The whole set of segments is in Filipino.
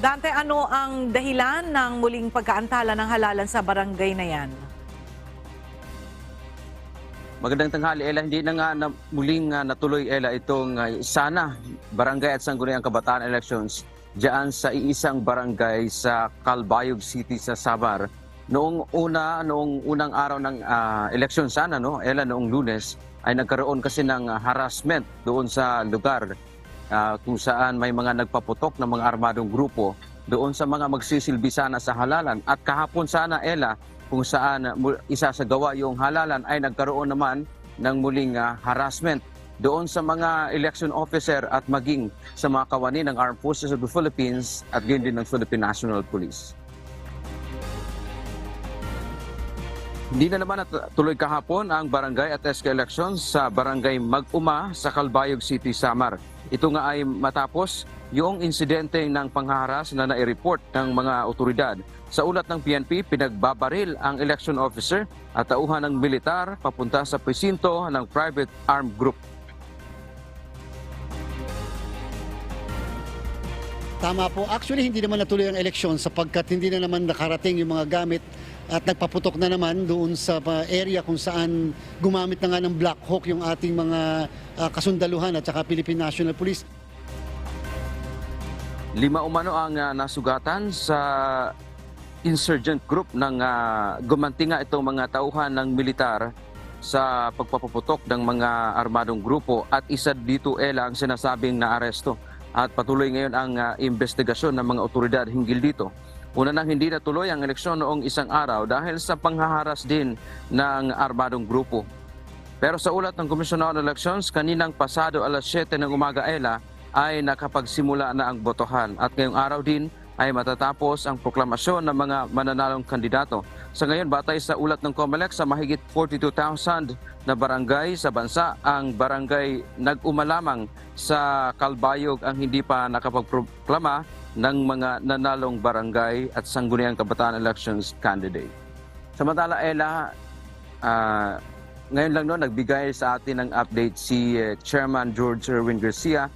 Dante, ano ang dahilan ng muling pagkaantala ng halalan sa barangay na yan? Magandang tanghali, Ella. Hindi na nga muling natuloy, Ella, itong sana barangay at sangguniang kabataan elections diyan sa iisang barangay sa Calbayog City sa Samar. Noong unang araw ng eleksyon sana, no, Ella, noong Lunes, ay nagkaroon kasi ng harassment doon sa lugar kung saan may mga nagpaputok ng mga armadong grupo doon sa mga magsisilbi sana sa halalan. At kahapon sana, Ella, kung saan isasagawa yung halalan ay nagkaroon naman ng muling harassment doon sa mga election officer at maging sa mga kawani ng Armed Forces of the Philippines at gayon din ng Philippine National Police. Hindi na naman natuloy kahapon ang barangay at SK elections sa barangay Mag-uma sa Calbayog City, Samar. Ito nga ay matapos yung insidente ng panghaharas na nai-report ng mga otoridad. Sa ulat ng PNP, pinagbabaril ang election officer at tauhan ng militar papunta sa presinto ng private armed group. Tama po. Actually, hindi naman natuloy ang eleksyon sapagkat hindi na naman nakarating yung mga gamit at nagpaputok na naman doon sa area kung saan gumamit na nga ng Black Hawk yung ating mga kasundaluhan at saka Philippine National Police. 5 umano ang nasugatan sa insurgent group ng gumanti nga itong mga tauhan ng militar sa pagpapaputok ng mga armadong grupo at isa dito, Ella, ang sinasabing naaresto. At patuloy ngayon ang investigasyon ng mga otoridad hinggil dito. Una nang hindi natuloy ang eleksyon noong isang araw dahil sa panghaharas din ng armadong grupo. Pero sa ulat ng Commission on Elections, kaninang pasado alas 7 ng umaga, Ella, ay nakapagsimula na ang botohan at ngayong araw din ay matatapos ang proklamasyon ng mga mananalong kandidato. Sa ngayon, batay sa ulat ng COMELEC, sa mahigit 42,000 na barangay sa bansa, ang barangay Nag-uma lamang sa Calbayog ang hindi pa nakapagproklama ng mga nanalong barangay at sangguniang kabataan elections candidate. Samantala, Ella, ngayon lang nagbigay sa atin ng update si Chairman George Erwin Garcia.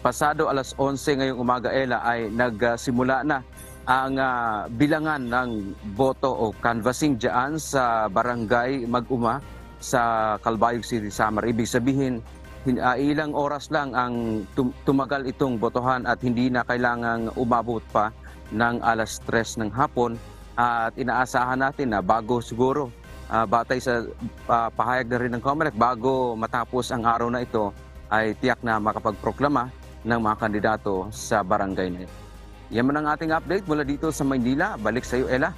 Pasado alas 11 ngayong umaga, Ella, ay nagsimula na ang bilangan ng boto o canvassing dyan sa barangay Mag-uma sa Calbayog City, Samar. Ibig sabihin, ilang oras lang ang tumagal itong botohan at hindi na kailangang umabot pa ng alas 3 ng hapon. At inaasahan natin na bago siguro, batay sa pahayag na rin ng COMELEC, bago matapos ang araw na ito, ay tiyak na makapagproklama ng mga kandidato sa barangay na ito. Yan man ang ating update mula dito sa Maynila. Balik sa iyo, Ella.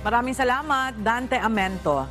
Maraming salamat, Dante Amento.